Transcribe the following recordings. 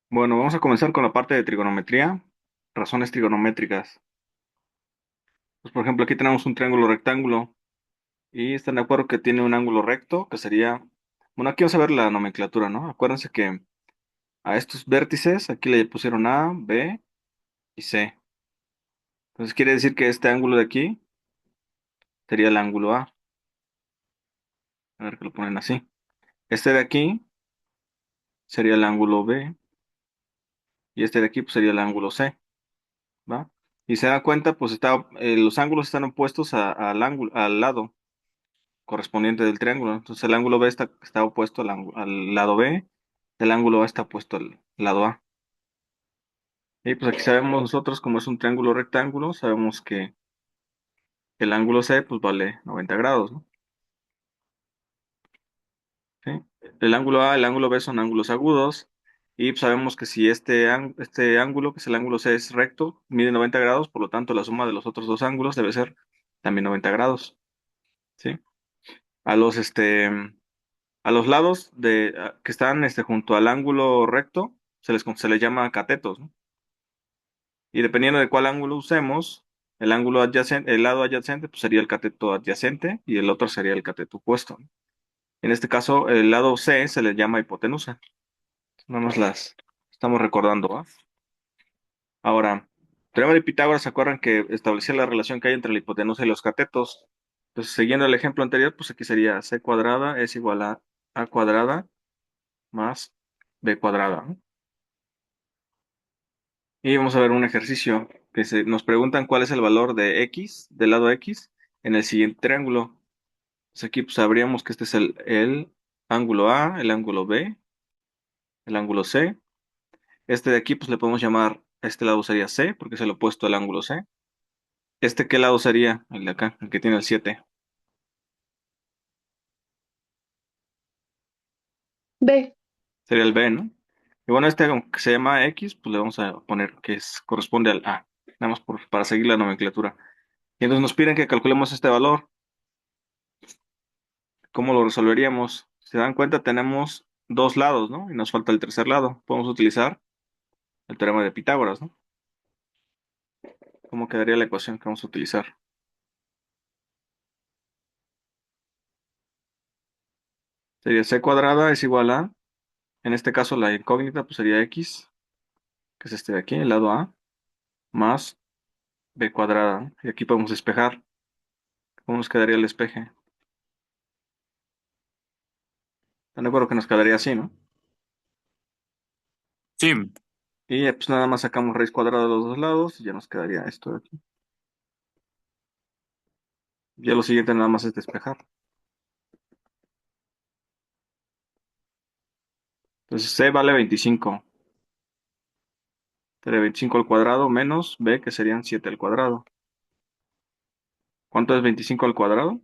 Bueno, vamos a comenzar con la parte de trigonometría, razones trigonométricas. Pues, por ejemplo, aquí tenemos un triángulo rectángulo y están de acuerdo que tiene un ángulo recto, que sería, bueno, aquí vamos a ver la nomenclatura, ¿no? Acuérdense que a estos vértices aquí le pusieron A, B y C. Entonces quiere decir que este ángulo de aquí sería el ángulo A. A ver que lo ponen así. Este de aquí sería el ángulo B y este de aquí pues, sería el ángulo C, ¿va? Y se da cuenta, pues los ángulos están opuestos al ángulo, al lado correspondiente del triángulo. Entonces el ángulo B está opuesto al lado B, el ángulo A está opuesto al lado A. Y pues aquí sabemos nosotros, como es un triángulo rectángulo, sabemos que el ángulo C pues vale 90 grados, ¿no? ¿Sí? El ángulo A, el ángulo B son ángulos agudos. Y pues sabemos que si este ángulo, que es el ángulo C, es recto, mide 90 grados, por lo tanto la suma de los otros dos ángulos debe ser también 90 grados. ¿Sí? A los, este, A los lados que están junto al ángulo recto se les llama catetos, ¿no? Y dependiendo de cuál ángulo usemos, el lado adyacente pues sería el cateto adyacente y el otro sería el cateto opuesto, ¿no? En este caso, el lado C se le llama hipotenusa. No nos las estamos recordando, ¿va? Ahora, teorema de Pitágoras, ¿se acuerdan que establecía la relación que hay entre la hipotenusa y los catetos? Entonces, siguiendo el ejemplo anterior, pues aquí sería C cuadrada es igual a cuadrada más B cuadrada, ¿no? Y vamos a ver un ejercicio nos preguntan cuál es el valor de x, del lado x, en el siguiente triángulo. Pues aquí pues, sabríamos que este es el ángulo A, el ángulo B, el ángulo C. Este de aquí pues le podemos llamar, este lado sería C, porque es el opuesto al ángulo C. ¿Qué lado sería? El de acá, el que tiene el 7. B. Sería el B, ¿no? Y bueno, aunque se llama X, pues le vamos a poner corresponde al A. Nada más para seguir la nomenclatura. Y entonces nos piden que calculemos este valor. ¿Cómo lo resolveríamos? Si se dan cuenta, tenemos dos lados, ¿no? Y nos falta el tercer lado. Podemos utilizar el teorema de Pitágoras, ¿no? ¿Cómo quedaría la ecuación que vamos a utilizar? Sería c cuadrada es igual a, en este caso la incógnita pues sería x, que es este de aquí, el lado A, más b cuadrada, ¿no? Y aquí podemos despejar. ¿Cómo nos quedaría el despeje? Están de acuerdo que nos quedaría así, ¿no? Sí, Y pues nada más sacamos raíz cuadrada de los dos lados y ya nos quedaría esto de aquí. Ya lo siguiente nada más es despejar. Entonces c vale 25. Sería 25 al cuadrado menos b, que serían 7 al cuadrado. ¿Cuánto es 25 al cuadrado?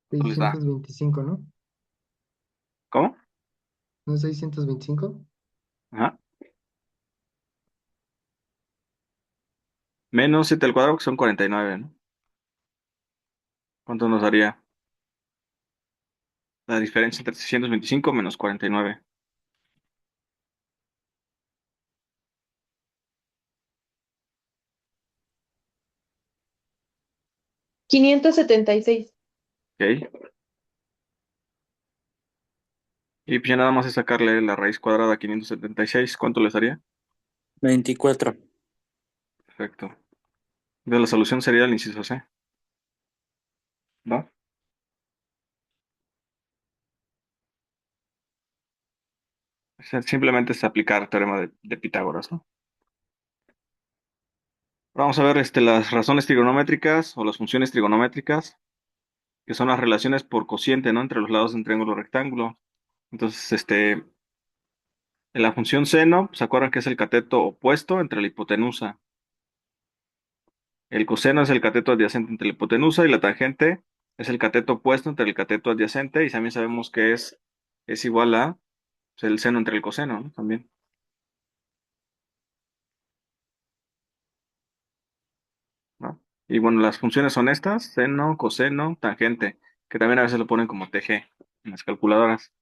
¿Cuánto les da? 625, ¿no? ¿Cómo? ¿No es 625? Ajá. Menos 7 al cuadrado, que son 49, ¿no? ¿Cuánto nos daría la diferencia entre 625 menos 49? 576. ¿Ok? Y pues ya nada más es sacarle la raíz cuadrada a 576. ¿Cuánto les daría? 24. Perfecto. Entonces la solución sería el inciso C, ¿va? Simplemente es aplicar el teorema de Pitágoras, ¿no? Vamos a ver las razones trigonométricas o las funciones trigonométricas, que son las relaciones por cociente, ¿no? Entre los lados de un triángulo rectángulo. Entonces, en la función seno, ¿se acuerdan que es el cateto opuesto entre la hipotenusa? El coseno es el cateto adyacente entre la hipotenusa y la tangente es el cateto opuesto entre el cateto adyacente y también sabemos que es igual a O sea, el seno entre el coseno, ¿no? También. ¿No? Y bueno, las funciones son estas, seno, coseno, tangente, que también a veces lo ponen como TG en las calculadoras.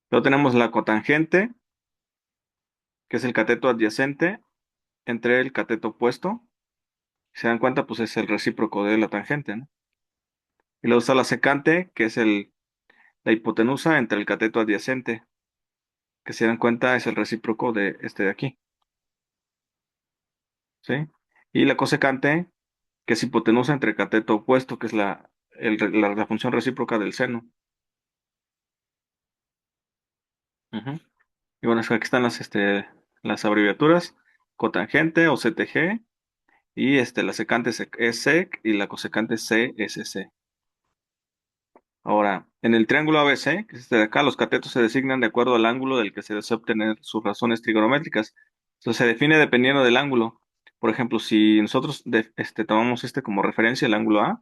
Luego tenemos la cotangente, que es el cateto adyacente entre el cateto opuesto. Si se dan cuenta, pues es el recíproco de la tangente, ¿no? Y luego está la secante, que es la hipotenusa entre el cateto adyacente, que si se dan cuenta es el recíproco de este de aquí, ¿sí? Y la cosecante, que es hipotenusa entre el cateto opuesto, que es la función recíproca del seno. Ujú. Y bueno, es que aquí están las abreviaturas, cotangente o CTG, y la secante es SEC y la cosecante es CSC. Ahora, en el triángulo ABC, que es este de acá, los catetos se designan de acuerdo al ángulo del que se desea obtener sus razones trigonométricas. Entonces se define dependiendo del ángulo. Por ejemplo, si nosotros tomamos este como referencia, el ángulo A,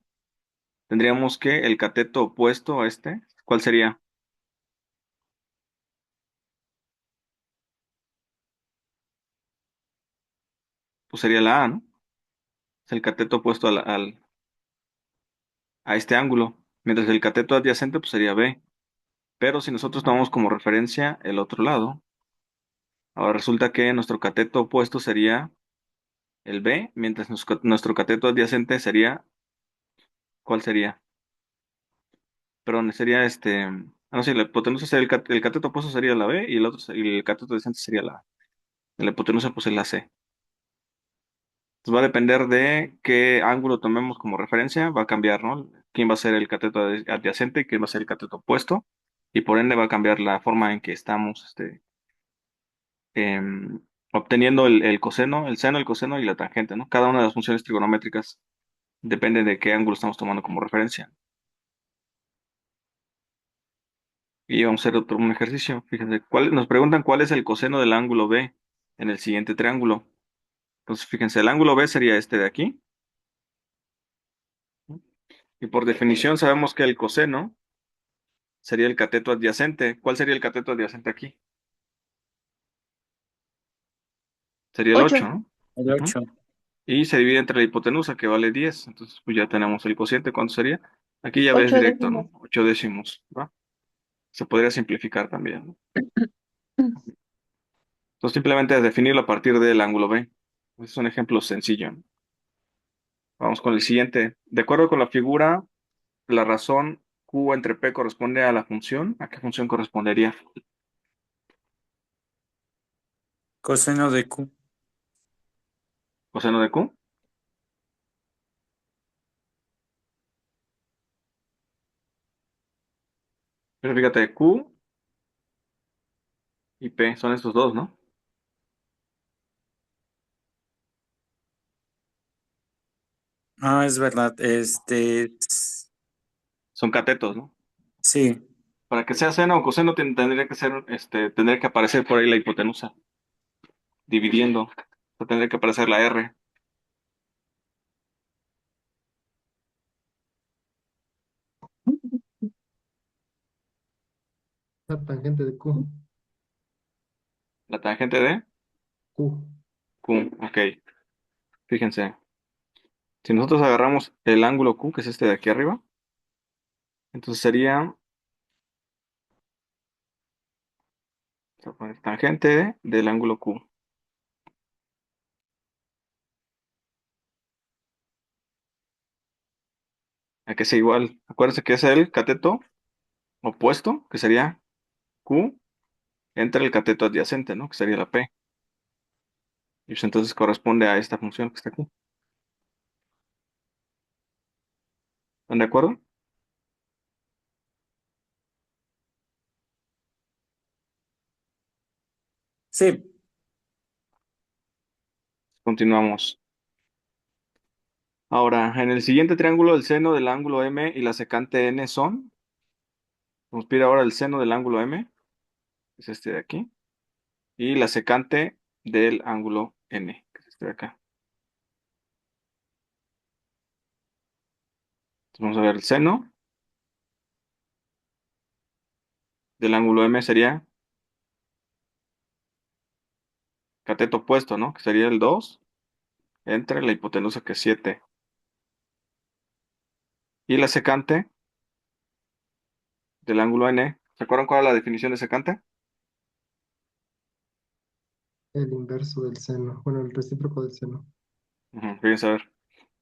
tendríamos que el cateto opuesto a este, ¿cuál sería? Pues sería la A, ¿no? Es el cateto opuesto a este ángulo. Mientras que el cateto adyacente, pues sería B. Pero si nosotros tomamos como referencia el otro lado, ahora resulta que nuestro cateto opuesto sería el B, mientras nuestro cateto adyacente sería, ¿cuál sería? Perdón, sería no sé, la hipotenusa sería el cateto opuesto sería la B y y el cateto adyacente sería la A. La hipotenusa pues es la C. Entonces va a depender de qué ángulo tomemos como referencia, va a cambiar, ¿no? Quién va a ser el cateto adyacente y quién va a ser el cateto opuesto, y por ende va a cambiar la forma en que estamos, obteniendo el coseno, el seno, el coseno y la tangente, ¿no? Cada una de las funciones trigonométricas depende de qué ángulo estamos tomando como referencia. Y vamos a hacer un ejercicio. Fíjense, nos preguntan cuál es el coseno del ángulo B en el siguiente triángulo. Entonces, fíjense, el ángulo B sería este de aquí. Y por definición sabemos que el coseno sería el cateto adyacente. ¿Cuál sería el cateto adyacente aquí? Sería el 8, 8. ¿no? El Ujú. 8. Y se divide entre la hipotenusa, que vale 10. Entonces, pues ya tenemos el cociente. ¿Cuánto sería? Aquí ya ves 8 directo, décimos. ¿no? 8 décimos, ¿va? Se podría simplificar también, ¿no? Entonces, simplemente definirlo a partir del ángulo B. Es un ejemplo sencillo, ¿no? Vamos con el siguiente. De acuerdo con la figura, la razón Q entre P corresponde a la función. ¿A qué función correspondería? Coseno de Q. Coseno de Q. Pero fíjate, Q y P son estos dos, ¿no? Ah, es verdad. Son catetos, ¿no? Sí. Para que sea seno o coseno tendría que ser, tendría que aparecer por ahí la hipotenusa, dividiendo. O sea, tendría que aparecer la R, La tangente de Q. la tangente de Q. Q. Ok, fíjense. Si nosotros agarramos el ángulo Q, que es este de aquí arriba, entonces sería, vamos a poner tangente del ángulo Q. A que sea igual. Acuérdense que es el cateto opuesto, que sería Q, entre el cateto adyacente, ¿no? Que sería la P. Y pues entonces corresponde a esta función que está aquí. ¿Están de acuerdo? Sí. Continuamos. Ahora, en el siguiente triángulo, el seno del ángulo M y la secante N son. Nos pide ahora el seno del ángulo M, que es este de aquí, y la secante del ángulo N, que es este de acá. Entonces vamos a ver el seno del ángulo M sería cateto opuesto, ¿no? Que sería el 2 entre la hipotenusa, que es 7. Y la secante del ángulo n, ¿se acuerdan cuál es la definición de secante? El inverso del seno. Bueno, el recíproco del seno. Ujú, fíjense a ver.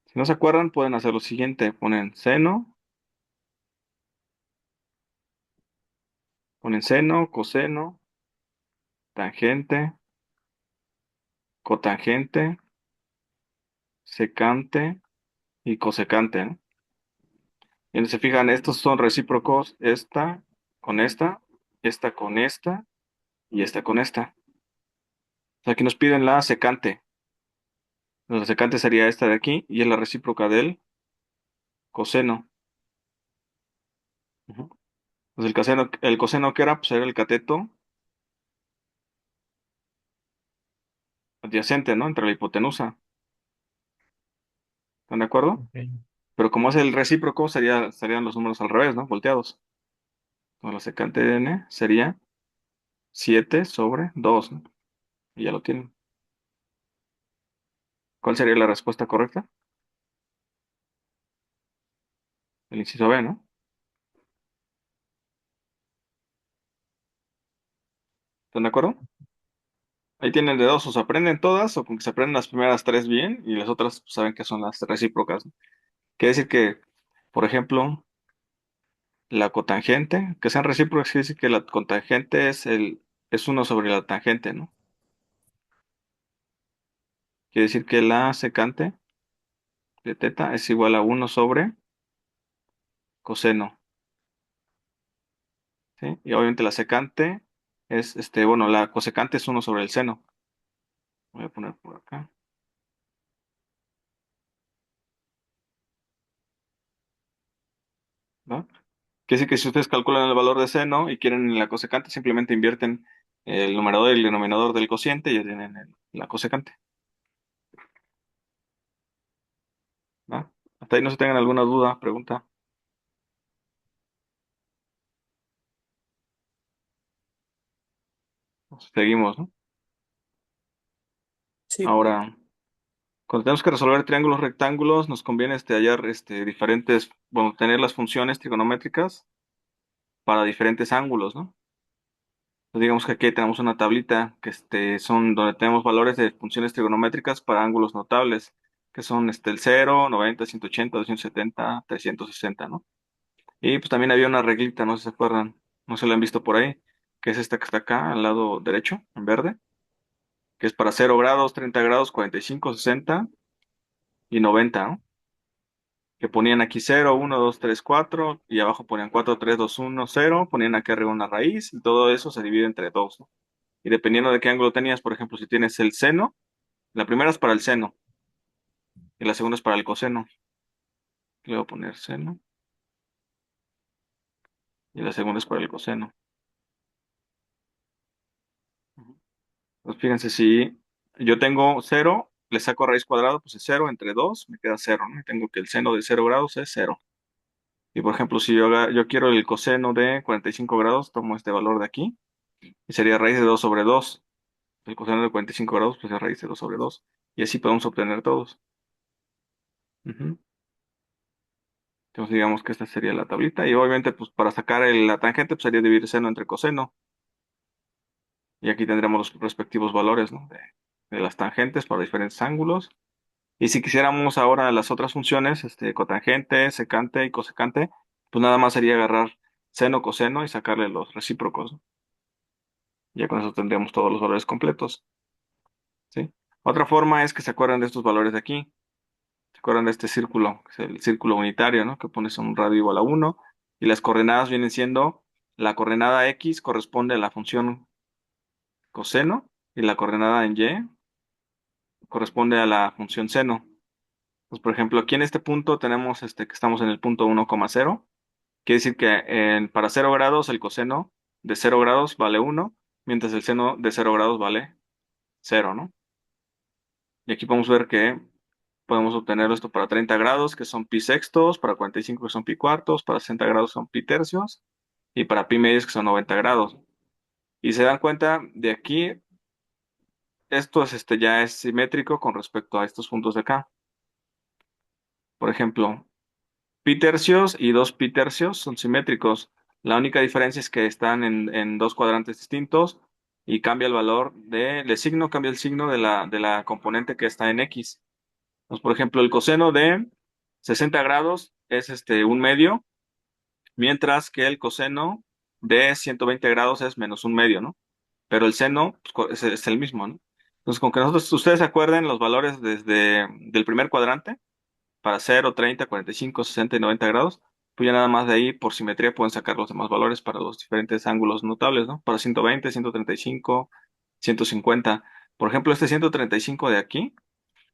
Si no se acuerdan, pueden hacer lo siguiente. Ponen seno, coseno, tangente, cotangente, secante y cosecante, ¿no? Y donde se fijan, estos son recíprocos, esta con esta y esta con esta. O sea, aquí nos piden la secante. La secante sería esta de aquí y es la recíproca del coseno. Ujú. Pues el coseno que era, pues era el cateto adyacente, ¿no? Entre la hipotenusa. ¿Están de acuerdo? Ok. Pero como es el recíproco, serían los números al revés, ¿no? Volteados. Entonces la secante de n sería 7/2, ¿no? Y ya lo tienen. ¿Cuál sería la respuesta correcta? El inciso B, ¿no? ¿Están de acuerdo? Ahí tienen de dos, o se aprenden todas, o con que se aprenden las primeras tres bien, y las otras pues, saben que son las recíprocas, ¿no? Quiere decir que, por ejemplo, la cotangente, que sean recíprocas, quiere decir que la cotangente es uno sobre la tangente, ¿no? Quiere decir que la secante de teta es igual a uno sobre coseno, ¿sí? Y obviamente la secante bueno, la cosecante es uno sobre el seno. Voy a poner por acá, ¿no? Quiere decir que si ustedes calculan el valor de seno y quieren en la cosecante, simplemente invierten el numerador y el denominador del cociente y ya tienen la cosecante, ¿no? Hasta ahí no se tengan alguna duda, pregunta. Seguimos, ¿no? Sí, Ahora, cuando tenemos que resolver triángulos rectángulos, nos conviene hallar bueno, tener las funciones trigonométricas para diferentes ángulos, ¿no? Entonces, digamos que aquí tenemos una tablita que son donde tenemos valores de funciones trigonométricas para ángulos notables, que son el 0, 90, 180, 270, 360, ¿no? Y pues también había una reglita, no sé si se acuerdan, no se la han visto por ahí, que es esta que está acá, al lado derecho, en verde, que es para 0 grados, 30 grados, 45, 60 y 90, ¿no? Que ponían aquí 0, 1, 2, 3, 4, y abajo ponían 4, 3, 2, 1, 0, ponían aquí arriba una raíz, y todo eso se divide entre 2, ¿no? Y dependiendo de qué ángulo tenías, por ejemplo, si tienes el seno, la primera es para el seno, y la segunda es para el coseno. Le voy a poner seno, y la segunda es para el coseno. Pues fíjense, si yo tengo 0, le saco raíz cuadrada, pues es 0 entre 2 me queda 0, ¿no? Y tengo que el seno de 0 grados es 0. Y por ejemplo, si yo quiero el coseno de 45 grados, tomo este valor de aquí, y sería raíz de 2 sobre 2. El coseno de 45 grados, pues es raíz de 2 sobre 2. Y así podemos obtener todos. Ujú. Entonces digamos que esta sería la tablita. Y obviamente, pues para sacar la tangente, pues sería dividir seno entre coseno. Y aquí tendremos los respectivos valores, ¿no? De las tangentes para diferentes ángulos. Y si quisiéramos ahora las otras funciones, cotangente, secante y cosecante, pues nada más sería agarrar seno, coseno y sacarle los recíprocos, ¿no? Ya con eso tendríamos todos los valores completos, ¿sí? Otra forma es que se acuerdan de estos valores de aquí. ¿Se acuerdan de este círculo? Que es el círculo unitario, ¿no? Que pones un radio igual a 1 y las coordenadas vienen siendo, la coordenada X corresponde a la función coseno y la coordenada en Y corresponde a la función seno. Pues, por ejemplo, aquí en este punto tenemos que estamos en el punto 1,0. Quiere decir que para 0 grados el coseno de 0 grados vale 1, mientras el seno de 0 grados vale 0, ¿no? Y aquí podemos ver que podemos obtener esto para 30 grados, que son pi sextos, para 45 que son pi cuartos, para 60 grados son pi tercios, y para pi medios que son 90 grados. Y se dan cuenta de aquí, esto es, ya es simétrico con respecto a estos puntos de acá. Por ejemplo, pi tercios y 2 pi tercios son simétricos. La única diferencia es que están en dos cuadrantes distintos y cambia el valor del signo, cambia el signo de la componente que está en X. Pues, por ejemplo, el coseno de 60 grados es un medio, mientras que el coseno de 120 grados es menos un medio, ¿no? Pero el seno pues, es el mismo, ¿no? Entonces, con que ustedes se acuerden los valores desde del primer cuadrante, para 0, 30, 45, 60 y 90 grados, pues ya nada más de ahí, por simetría, pueden sacar los demás valores para los diferentes ángulos notables, ¿no? Para 120, 135, 150. Por ejemplo, este 135 de aquí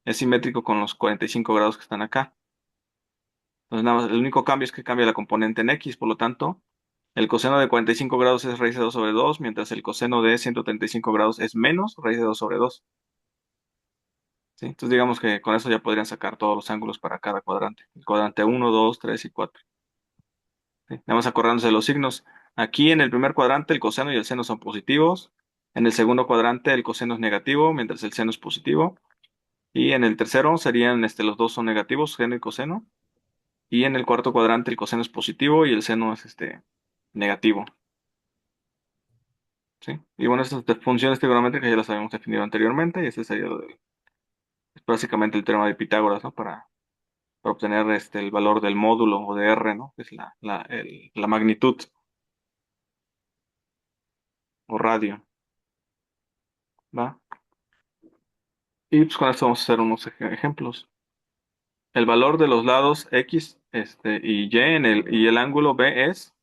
es simétrico con los 45 grados que están acá. Entonces, nada más, el único cambio es que cambia la componente en X, por lo tanto, el coseno de 45 grados es raíz de 2 sobre 2, mientras el coseno de 135 grados es menos raíz de 2 sobre 2. ¿Sí? Entonces, digamos que con eso ya podrían sacar todos los ángulos para cada cuadrante. El cuadrante 1, 2, 3 y 4. ¿Sí? Nada más acordándose de los signos. Aquí en el primer cuadrante el coseno y el seno son positivos. En el segundo cuadrante el coseno es negativo, mientras el seno es positivo. Y en el tercero serían, los dos son negativos, seno y coseno. Y en el cuarto cuadrante el coseno es positivo y el seno es negativo. ¿Sí? Y bueno, estas funciones trigonométricas ya las habíamos definido anteriormente y este sería es básicamente el teorema de Pitágoras, ¿no? Para obtener el valor del módulo o de R, ¿no? Que es la magnitud o radio, ¿va? Y pues con esto vamos a hacer unos ejemplos. El valor de los lados X y Y y el ángulo B es,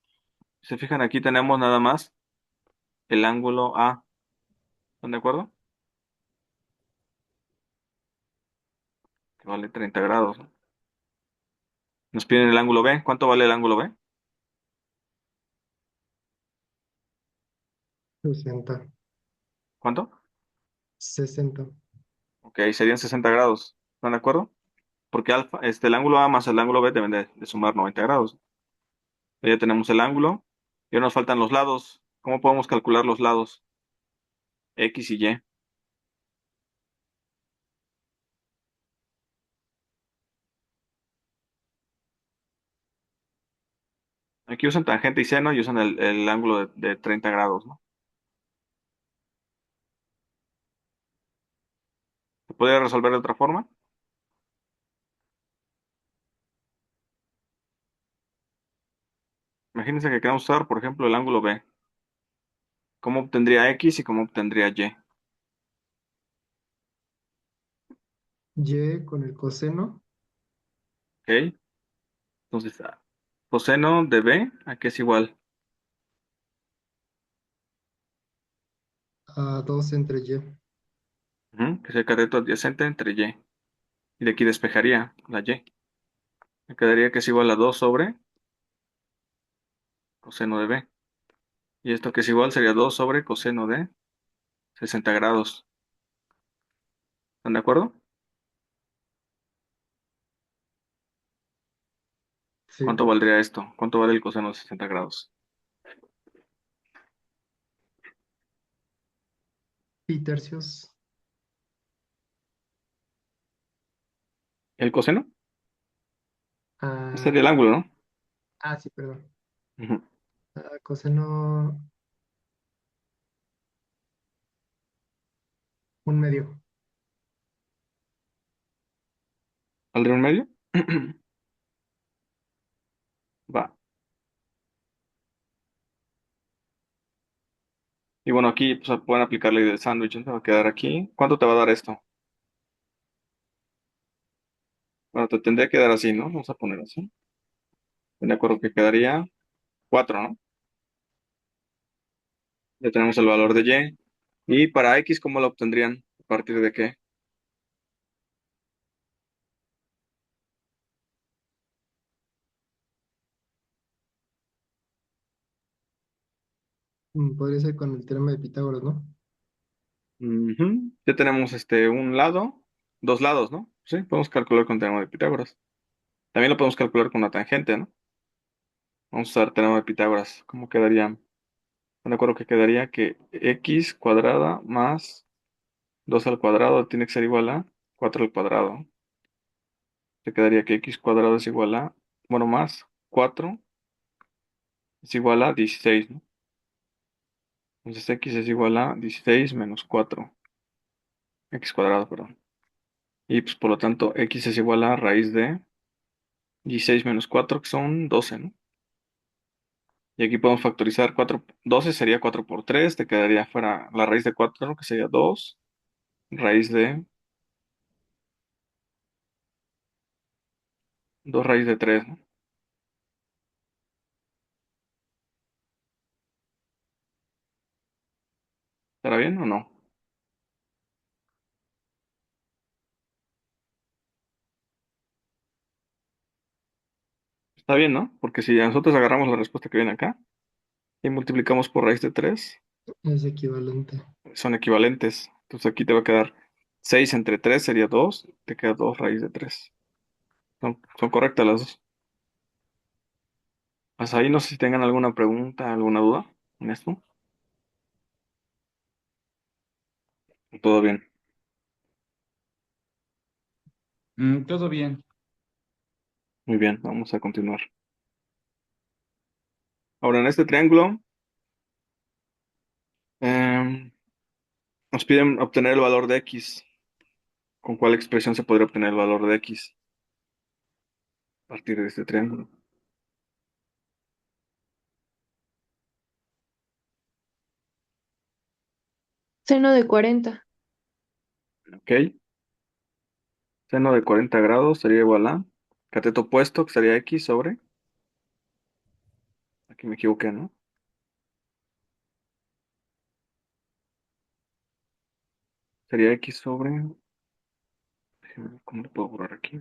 si se fijan aquí tenemos nada más el ángulo A, ¿están de acuerdo? Que vale 30 grados, ¿no? Nos piden el ángulo B, ¿cuánto vale el ángulo B? 60. ¿Cuánto? 60. Ok, serían 60 grados, ¿están de acuerdo? Porque alfa, el ángulo A más el ángulo B deben de sumar 90 grados. Ya tenemos el ángulo y ahora nos faltan los lados. ¿Cómo podemos calcular los lados? X y Y. Aquí usan tangente y seno y usan el ángulo de 30 grados, ¿no? ¿Se puede resolver de otra forma? Imagínense que queremos usar, por ejemplo, el ángulo B. ¿Cómo obtendría X y cómo obtendría Y? Y con el coseno ¿Ok? Entonces, coseno de B, ¿a qué es igual? a 2 entre Y. Ujú, que es el cateto adyacente entre Y. Y de aquí despejaría la Y. Me quedaría que es igual a 2 sobre coseno de B. Y esto que es igual sería 2 sobre coseno de 60 grados. ¿Están de acuerdo? Sí. ¿Cuánto valdría esto? ¿Cuánto vale el coseno de 60 grados? Pi tercios. ¿El coseno? Este sería A, el ángulo, ¿no? sí, perdón. Ujú. Coseno un medio. ¿Valdría un medio? Va. Y bueno, aquí pues, pueden aplicar la idea del sándwich. ¿No? Te va a quedar aquí. ¿Cuánto te va a dar esto? Bueno, te tendría que dar así, ¿no? Vamos a poner así. De acuerdo que quedaría 4, ¿no? Ya tenemos el valor de Y. Y para X, ¿cómo lo obtendrían? ¿A partir de qué? Podría ser con el teorema de Pitágoras, ¿no? Ujú. Ya tenemos un lado, dos lados, ¿no? Sí, podemos calcular con teorema de Pitágoras. También lo podemos calcular con la tangente, ¿no? Vamos a usar teorema de Pitágoras. ¿Cómo quedaría? Me acuerdo que quedaría que x cuadrada más 2 al cuadrado tiene que ser igual a 4 al cuadrado. Te quedaría que x cuadrado es igual a, bueno, más 4 es igual a 16, ¿no? Entonces x es igual a 16 menos 4, x cuadrado, perdón. Y pues por lo tanto x es igual a raíz de 16 menos 4, que son 12, ¿no? Y aquí podemos factorizar 4, 12 sería 4 por 3, te quedaría fuera la raíz de 4, que sería 2, raíz de 2 raíz de 3, ¿no? ¿Estará bien o no? Está bien, ¿no? Porque si nosotros agarramos la respuesta que viene acá y multiplicamos por raíz de 3, Es equivalente. son equivalentes. Entonces aquí te va a quedar 6 entre 3 sería 2, te queda 2 raíz de 3. Son correctas las dos. Hasta ahí no sé si tengan alguna pregunta, alguna duda en esto. Todo bien. Todo bien. Muy bien, vamos a continuar. Ahora en este triángulo em, nos piden obtener el valor de x. ¿Con cuál expresión se podría obtener el valor de x a partir de este triángulo? Seno de 40. Ok. Seno de 40 grados sería igual a cateto opuesto, que sería x sobre. Aquí me equivoqué, ¿no? Sería x sobre. Déjeme ver ¿cómo lo puedo borrar aquí?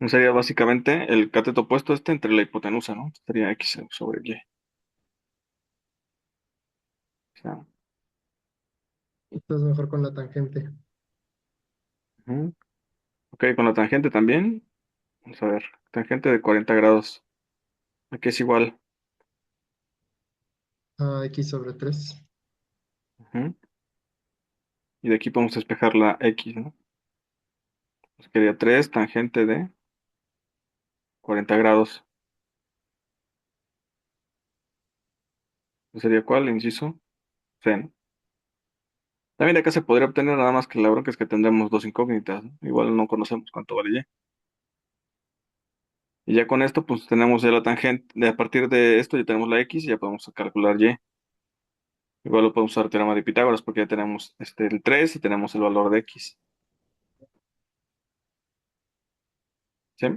Sería básicamente el cateto opuesto este entre la hipotenusa, ¿no? Sería x sobre y. O sea, Esto es mejor con la tangente. ujú. Ok, con la tangente también. Vamos a ver. Tangente de 40 grados. Aquí es igual. A x sobre 3. Ujú. Y de aquí podemos despejar la x, ¿no? Pues quería 3 tangente de 40 grados. ¿Sería cuál? Inciso C, ¿no? También de acá se podría obtener nada más que la bronca es que tendremos dos incógnitas, ¿no? Igual no conocemos cuánto vale y. Y ya con esto, pues tenemos ya la tangente. A partir de esto ya tenemos la x y ya podemos calcular y. Igual lo podemos usar teorema de Pitágoras porque ya tenemos el 3 y tenemos el valor de x. ¿Sí?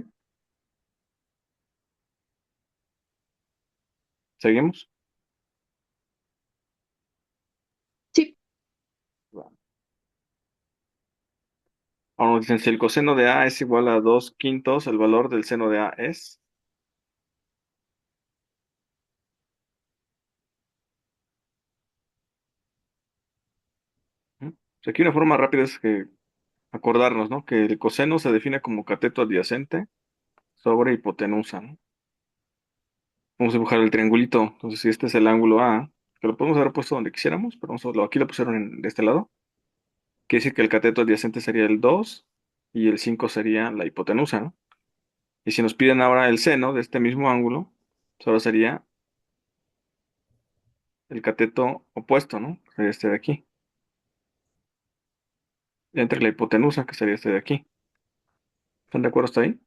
¿Seguimos? Sí, Ahora nos dicen si el coseno de a es igual a 2 quintos, el valor del seno de a es. ¿Mm? Pues aquí una forma rápida es que acordarnos, ¿no? Que el coseno se define como cateto adyacente sobre hipotenusa, ¿no? Vamos a dibujar el triangulito. Entonces, si este es el ángulo A, que lo podemos haber puesto donde quisiéramos, pero aquí lo pusieron de este lado. Quiere decir que el cateto adyacente sería el 2 y el 5 sería la hipotenusa, ¿no? Y si nos piden ahora el seno de este mismo ángulo, solo sería el cateto opuesto, ¿no? Sería este de aquí. Entre la hipotenusa, que sería este de aquí. ¿Están de acuerdo hasta ahí?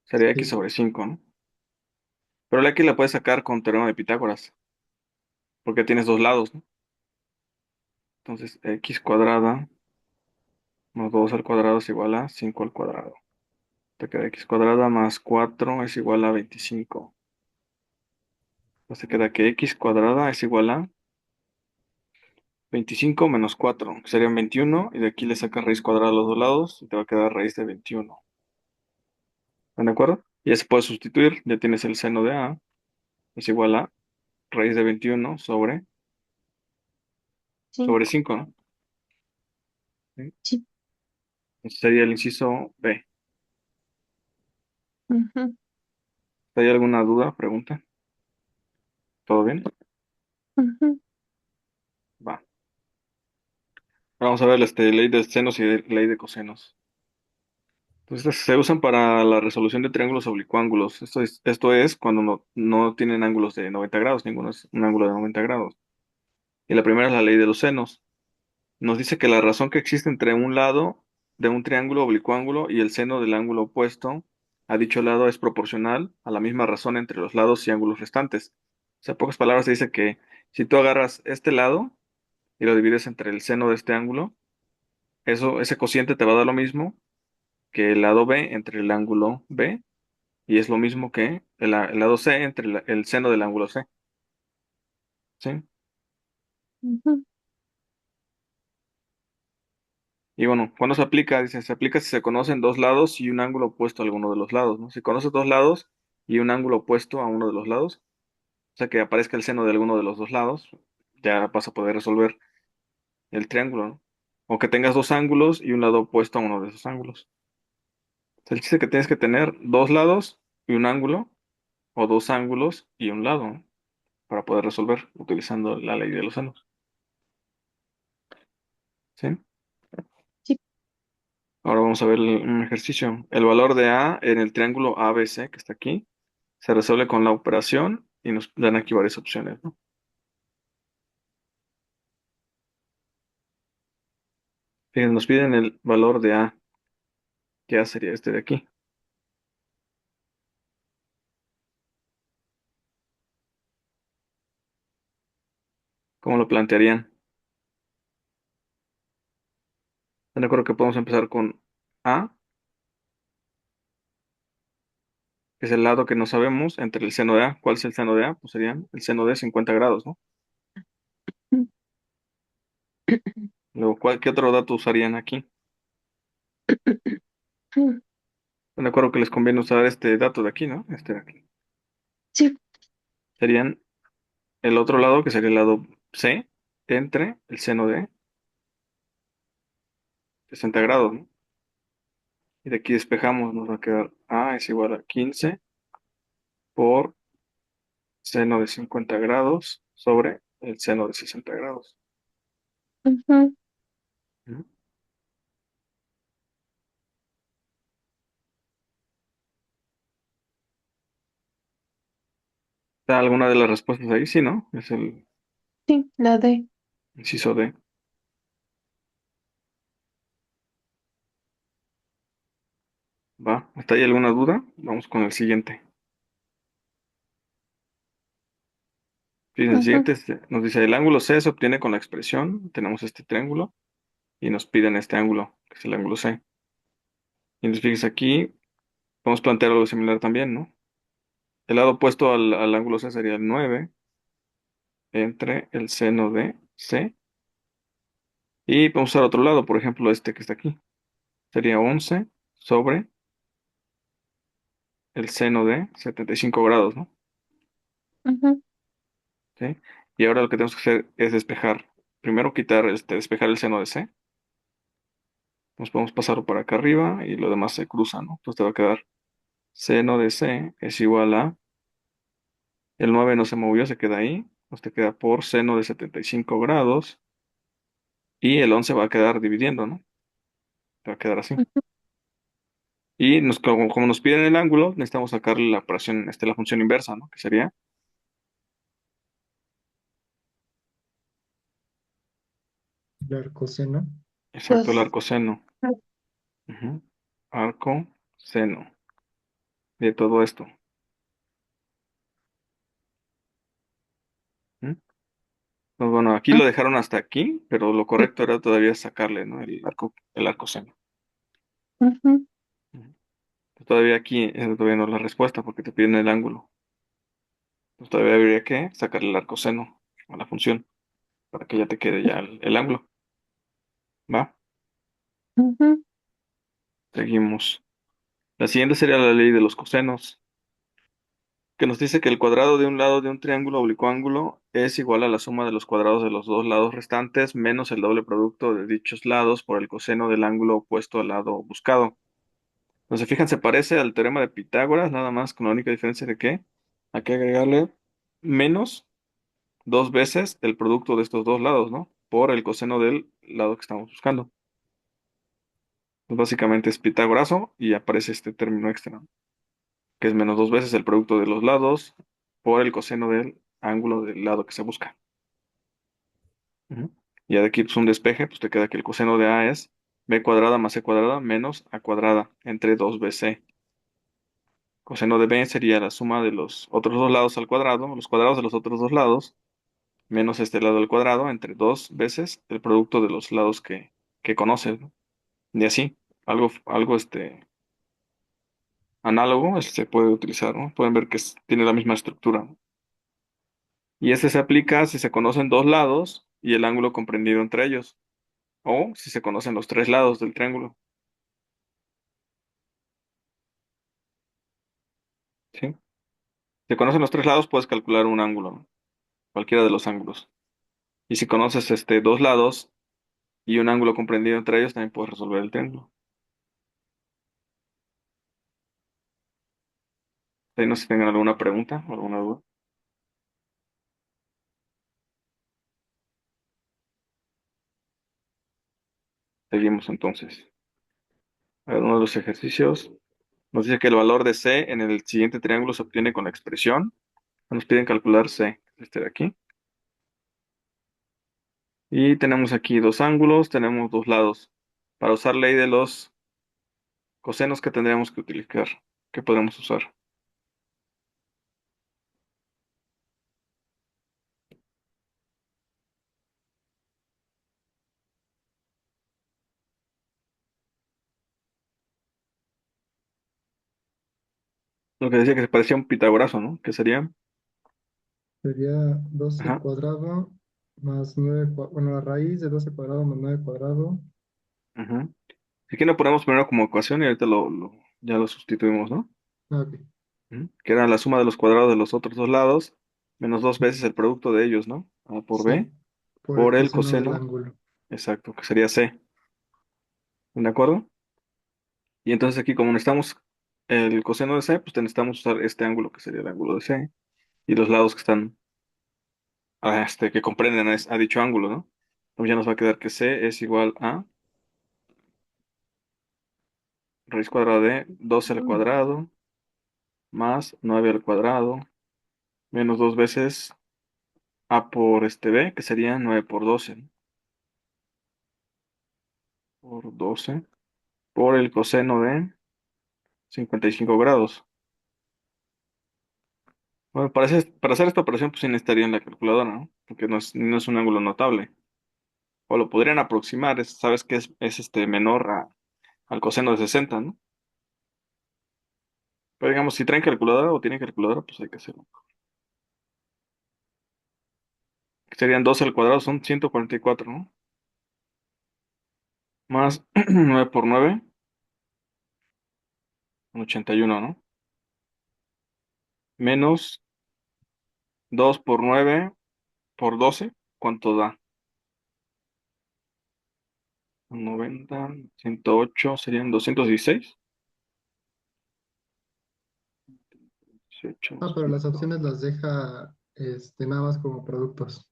Sería x Sí. sobre 5, ¿no? Pero la x la puedes sacar con teorema de Pitágoras, porque tienes dos lados, ¿no? Entonces, x cuadrada más 2 al cuadrado es igual a 5 al cuadrado. Te queda x cuadrada más 4 es igual a 25. Entonces te queda que x cuadrada es igual a 25 menos 4, que serían 21, y de aquí le sacas raíz cuadrada a los dos lados y te va a quedar raíz de 21. ¿Están de acuerdo? Y ya se puede sustituir, ya tienes el seno de a, es igual a raíz de 21 sobre cinco. 5, ¿no? ¿Sí? Sí. Sería el inciso B. Ujú, ¿Hay alguna duda? Pregunta. ¿Todo bien? ujú. Va. Vamos a ver ley de senos y ley de cosenos. Entonces, se usan para la resolución de triángulos oblicuángulos. Esto es cuando no tienen ángulos de 90 grados, ninguno es un ángulo de 90 grados. Y la primera es la ley de los senos. Nos dice que la razón que existe entre un lado de un triángulo oblicuángulo y el seno del ángulo opuesto a dicho lado es proporcional a la misma razón entre los lados y ángulos restantes. O sea, en pocas palabras se dice que si tú agarras este lado y lo divides entre el seno de este ángulo, ese cociente te va a dar lo mismo que el lado B entre el ángulo B y es lo mismo que el lado C entre el seno del ángulo C. ¿Sí? Ujú. Y bueno, ¿cuándo se aplica? Dice, se aplica si se conocen dos lados y un ángulo opuesto a alguno de los lados, ¿no? Si conoces dos lados y un ángulo opuesto a uno de los lados, o sea que aparezca el seno de alguno de los dos lados, ya vas a poder resolver el triángulo, ¿no? O que tengas dos ángulos y un lado opuesto a uno de esos ángulos. O sea, el chiste es que tienes que tener dos lados y un ángulo, o dos ángulos y un lado, ¿no? Para poder resolver utilizando la ley de los senos. ¿Sí? Sí. Ahora vamos a ver un ejercicio. El valor de A en el triángulo ABC que está aquí se resuelve con la operación y nos dan aquí varias opciones, ¿no? Fíjense, nos piden el valor de A, que A sería este de aquí. ¿Cómo lo plantearían? ¿Están de acuerdo que podemos empezar con A, que es el lado que no sabemos, entre el seno de A? ¿Cuál es el seno de A? Pues serían el seno de 50 grados, ¿no? Luego, ¿qué otro dato usarían aquí? ¿Están de acuerdo que les conviene usar este dato de aquí, ¿no? Este de aquí. Sí. Serían el otro lado, que sería el lado C, entre el seno de 60 grados, ¿no? Y de aquí despejamos, nos va a quedar A es igual a 15 por seno de 50 grados sobre el seno de 60 grados. Ujú. ¿No? ¿Está alguna de las respuestas ahí? Sí, ¿no? Es el Sí, la D. inciso D. Va. ¿Hasta ahí alguna duda? Vamos con el siguiente. Fíjense, el Ujú, siguiente nos dice, el ángulo C se obtiene con la expresión, tenemos este triángulo, y nos piden este ángulo, que es el ángulo C. Y entonces fíjense aquí, podemos plantear algo similar también, ¿no? El lado opuesto al ángulo C sería el 9 entre el seno de C. Y podemos usar otro lado, por ejemplo, este que está aquí. Sería 11 sobre el seno de 75 grados, ¿no? ujú, ¿Sí? Y ahora lo que tenemos que hacer es despejar. Primero despejar el seno de C. Nos podemos pasar por acá arriba y lo demás se cruza, ¿no? Entonces te va a quedar seno de C es igual a, el 9 no se movió, se queda ahí. Nos te queda por seno de 75 grados y el 11 va a quedar dividiendo, ¿no? Te va a quedar así. ujú. Y como nos piden el ángulo, necesitamos sacarle la operación, la función inversa, ¿no? Que sería, El arcoseno. exacto, el Pues, arco seno. Ujú. Arco seno de todo esto. ¿Mm? Pues bueno, aquí lo dejaron hasta aquí, pero lo correcto era todavía sacarle, ¿no? El arco seno. ujú, Ujú. Pues todavía aquí todavía no es la respuesta porque te piden el ángulo. Pues todavía habría que sacarle el arco seno a la función para que ya te quede ya el ángulo. ¿Va? ujú. Seguimos. La siguiente sería la ley de los cosenos. que nos dice que el cuadrado de un lado de un triángulo oblicuo ángulo es igual a la suma de los cuadrados de los dos lados restantes menos el doble producto de dichos lados por el coseno del ángulo opuesto al lado buscado. Entonces, fíjense, parece al teorema de Pitágoras, nada más con la única diferencia de que hay que agregarle menos dos veces el producto de estos dos lados, ¿no? Por el coseno del lado que estamos buscando. Pues básicamente es Pitágorazo y aparece este término extra, ¿no? Que es menos dos veces el producto de los lados por el coseno del ángulo del lado que se busca. Ujú. Y ya de aquí pues, un despeje, pues te queda que el coseno de A es b cuadrada más c cuadrada menos a cuadrada entre 2bc. Coseno de b sería la suma de los otros dos lados al cuadrado, los cuadrados de los otros dos lados, menos este lado al cuadrado entre dos veces el producto de los lados que conoces, ¿no? Y así, algo análogo se puede utilizar, ¿no? Pueden ver que tiene la misma estructura, ¿no? Y este se aplica si se conocen dos lados y el ángulo comprendido entre ellos, o si se conocen los tres lados del triángulo, ¿sí? Si se conocen los tres lados, puedes calcular un ángulo, ¿no? Cualquiera de los ángulos. Y si conoces dos lados y un ángulo comprendido entre ellos, también puedes resolver el triángulo. Ahí no sé si tengan alguna pregunta o alguna duda. Seguimos entonces. A ver, uno de los ejercicios nos dice que el valor de C en el siguiente triángulo se obtiene con la expresión. Nos piden calcular C, este de aquí. Y tenemos aquí dos ángulos, tenemos dos lados. Para usar ley de los cosenos, ¿qué tendríamos que utilizar? ¿Qué podemos usar? Lo que decía que se parecía a un pitagorazo, ¿no? Que sería, Sería 12 ajá, cuadrado más 9, bueno, la raíz de 12 cuadrado más 9 cuadrado. ajá. Aquí lo ponemos primero como ecuación y ahorita ya lo sustituimos, ¿no? Ah, ok. Ujú. Que era la suma de los cuadrados de los otros dos lados, menos dos veces el producto de ellos, ¿no? A por Sí, B, por el por el coseno del coseno, ángulo. exacto, que sería C, ¿de acuerdo? Y entonces aquí como necesitamos el coseno de C, pues necesitamos usar este ángulo que sería el ángulo de C y los lados que están, que comprenden a dicho ángulo, ¿no? Entonces ya nos va a quedar que C es igual a raíz cuadrada de 12 al cuadrado más 9 al cuadrado menos dos veces A por B, que sería 9 por 12, ¿no? Por 12 por el coseno de 55 grados. Bueno, para hacer esta operación, pues sí necesitaría en la calculadora, ¿no? Porque no es un ángulo notable. O lo podrían aproximar, sabes que es menor al coseno de 60, ¿no? Pero digamos, si traen calculadora o tienen calculadora, pues hay que hacerlo. Serían 12 al cuadrado, son 144, ¿no? Más 9 por 9, 81, ¿no? Menos 2 por 9 por 12, ¿cuánto da? 90, 108, serían 216. 18, Ah, pero las opciones las deja nada más como productos.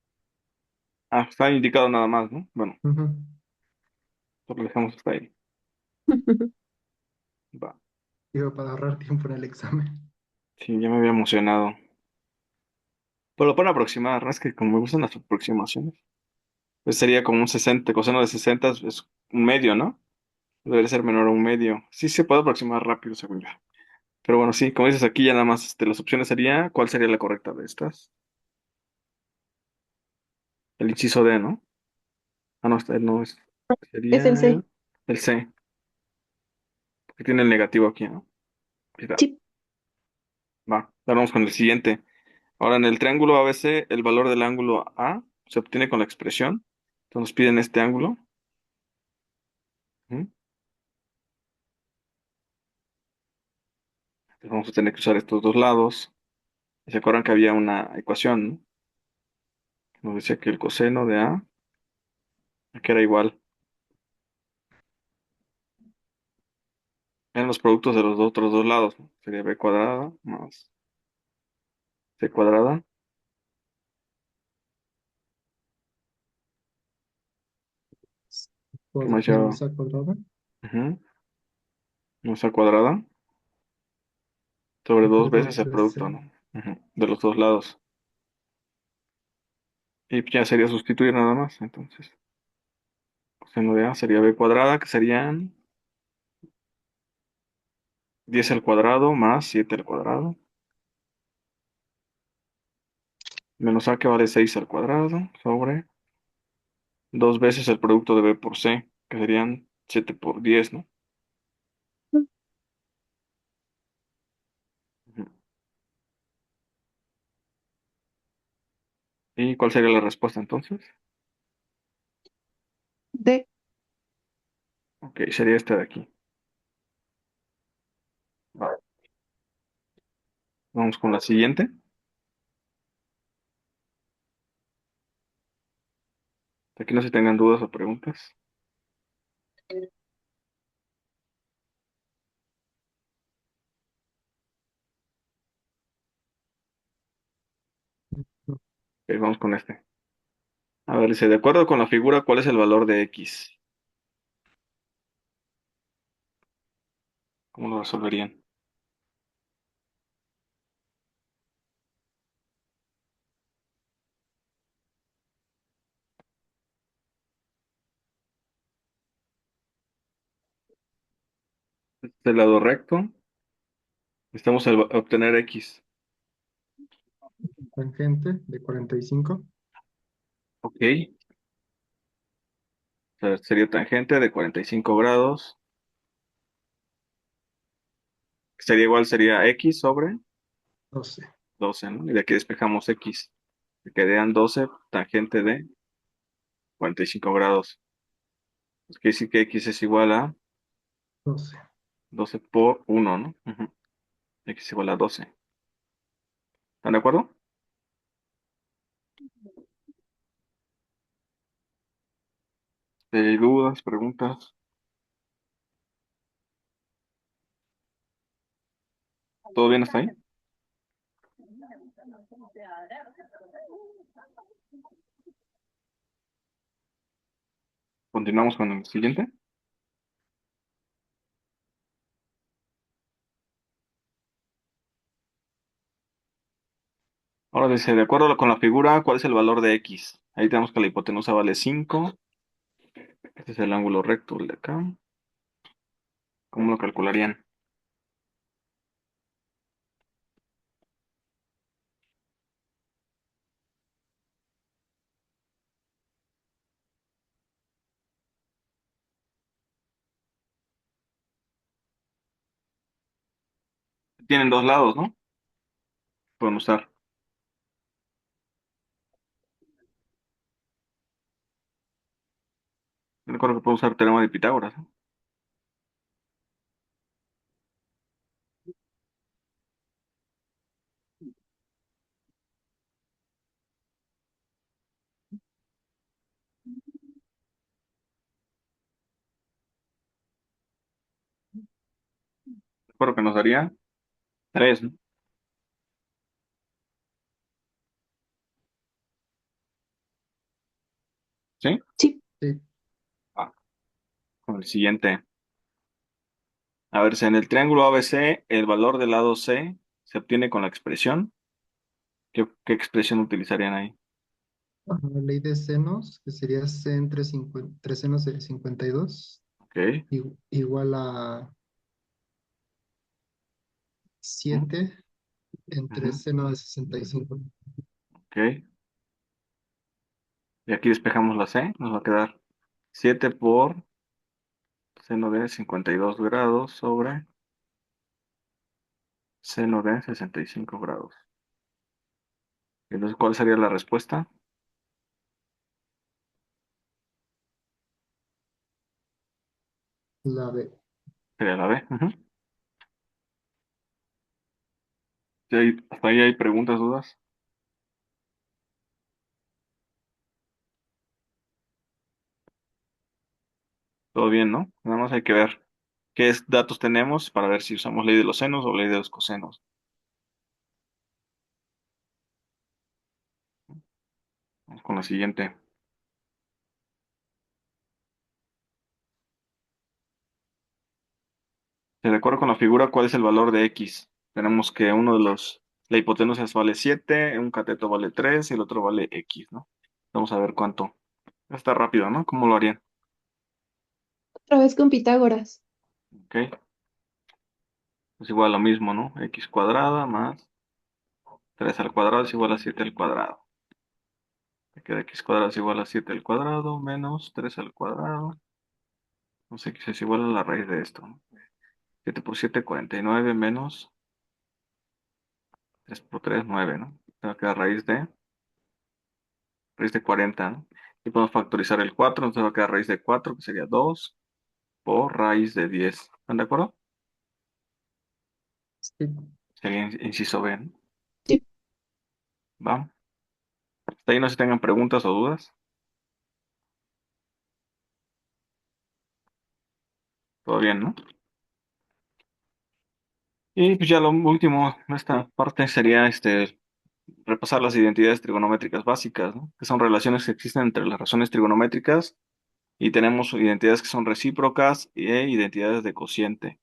está indicado nada más, ¿no? Bueno, Ujú. pues lo dejamos hasta ahí. Va. Digo, para ahorrar tiempo en el examen. Sí, ya me había emocionado. Pero lo pueden aproximar, ¿no? Es que como me gustan las aproximaciones. Pues sería como un 60, coseno de 60 es un medio, ¿no? Debería ser menor a un medio. Sí se puede aproximar rápido, según yo. Pero bueno, sí, como dices aquí, ya nada más las opciones sería, ¿cuál sería la correcta de estas? El inciso D, ¿no? Ah, no, no es. Es el Sería C. el C, que tiene el negativo aquí, ¿no? Ahí está. Sí. Va, ahora vamos con el siguiente. Ahora, en el triángulo ABC, el valor del ángulo A se obtiene con la expresión. Entonces nos piden este ángulo. Ujú. Entonces vamos a tener que usar estos dos lados. ¿Se acuerdan que había una ecuación, ¿no? Nos decía que el coseno de A, que era igual. Eran los productos de los otros dos lados, ¿no? Sería B cuadrada más C cuadrada. ¿Qué más lleva? Menos a cuadrada. Ujú. Más A cuadrada sobre dos Entre veces dos el producto, veces. ¿no? Ujú. De los dos lados. Y ya sería sustituir nada más. Entonces, coseno de A sería B cuadrada, que serían 10 al cuadrado más 7 al cuadrado. Menos A que vale 6 al cuadrado sobre dos veces el producto de B por C, que serían 7 por 10, ¿no? Ujú. ¿Y cuál sería la respuesta entonces? D. Ok, sería esta de aquí. Va. Vamos con la siguiente. Aquí no se tengan dudas o preguntas. Ok, vamos con este. A ver, dice, de acuerdo con la figura, ¿cuál es el valor de X? ¿Cómo lo resolverían? Del lado recto, necesitamos obtener X. Tangente de 45. Ok, o sea, sería tangente de 45 grados. Sería igual, sería X sobre 12. 12, ¿no? Y de aquí despejamos X. Que quedan 12 tangente de 45 grados. Pues quiere decir que X es igual a 12. 12 por 1, ¿no? Ujú. X igual a 12. ¿Están de acuerdo? ¿Dudas, preguntas? ¿Todo bien hasta ahí? Continuamos con el siguiente. Ahora dice, de acuerdo con la figura, ¿cuál es el valor de X? Ahí tenemos que la hipotenusa vale 5. Este es el ángulo recto, el de acá. ¿Cómo lo calcularían? Tienen dos lados, ¿no? Pueden usar. Yo recuerdo que puedo usar teorema de Pitágoras, ¿no? Recuerdo que nos daría 3, ¿no? ¿Sí? Sí. Sí. Ah, con el siguiente. A ver, si en el triángulo ABC el valor del lado C se obtiene con la expresión. ¿Qué expresión utilizarían ahí? La ley de senos, que sería C entre 3 senos de 52, Ok. igual a Ujú, 7 entre ujú, seno de 65. ok. Y aquí despejamos la C. Nos va a quedar 7 por seno de 52 grados sobre seno de 65 grados. Entonces, ¿cuál sería la respuesta? La B. Sería la B. Ujú. Hasta ahí hay preguntas, dudas. Todo bien, ¿no? Nada más hay que ver datos tenemos para ver si usamos ley de los senos o ley de los cosenos. Vamos con la siguiente. De acuerdo con la figura, ¿cuál es el valor de X? Tenemos que la hipotenusa vale 7, un cateto vale 3 y el otro vale X, ¿no? Vamos a ver cuánto. Está rápido, ¿no? ¿Cómo lo harían? Otra vez con Pitágoras. Ok. Es igual a lo mismo, ¿no? X cuadrada más 3 al cuadrado es igual a 7 al cuadrado. Me queda X cuadrado es igual a 7 al cuadrado menos 3 al cuadrado. No sé, X es igual a la raíz de esto, ¿no? 7 por 7, 49 menos 3 por 3, 9, ¿no? Me va a quedar raíz de 40, ¿no? Y podemos factorizar el 4, entonces va a quedar raíz de 4, que sería 2 por raíz de 10. ¿Están de acuerdo? Sí. Sería inciso B, ¿no? Sí. Va. Hasta ahí no se tengan preguntas o dudas. Todo bien, ¿no? Y pues ya lo último en esta parte sería repasar las identidades trigonométricas básicas, ¿no? Que son relaciones que existen entre las razones trigonométricas y tenemos identidades que son recíprocas e identidades de cociente.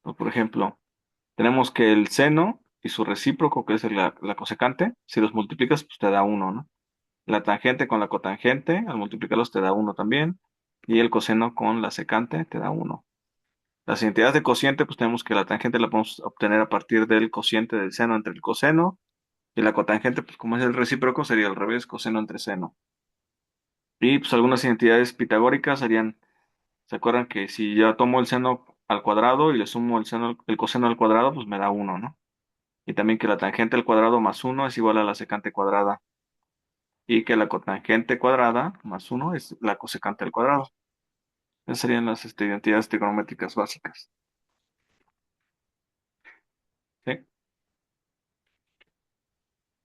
¿No? Por ejemplo, tenemos que el seno y su recíproco, que es la cosecante, si los multiplicas, pues te da uno, ¿no? La tangente con la cotangente, al multiplicarlos te da uno también. Y el coseno con la secante te da uno. Las identidades de cociente, pues tenemos que la tangente la podemos obtener a partir del cociente del seno entre el coseno. Y la cotangente, pues como es el recíproco, sería al revés, coseno entre seno. Y pues algunas identidades pitagóricas serían, ¿se acuerdan que si yo tomo el seno al cuadrado y le sumo el coseno al cuadrado, pues me da uno, ¿no? Y también que la tangente al cuadrado más uno es igual a la secante cuadrada. Y que la cotangente cuadrada más uno es la cosecante al cuadrado. Esas serían las identidades trigonométricas básicas. ¿Sí?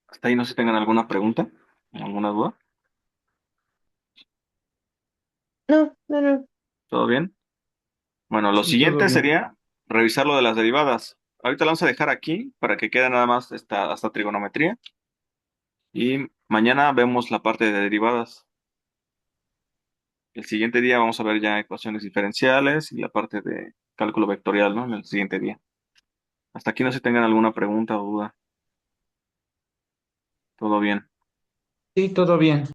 Hasta ahí no sé si tengan alguna pregunta, alguna duda. No, no, no. ¿Todo bien? Bueno, lo Sí, todo siguiente bien. sería revisar lo de las derivadas. Ahorita lo vamos a dejar aquí para que quede nada más hasta trigonometría. Y mañana vemos la parte de derivadas. El siguiente día vamos a ver ya ecuaciones diferenciales y la parte de cálculo vectorial, ¿no? En el siguiente día. Hasta aquí no sé si tengan alguna pregunta o duda. Todo bien. Sí, todo bien.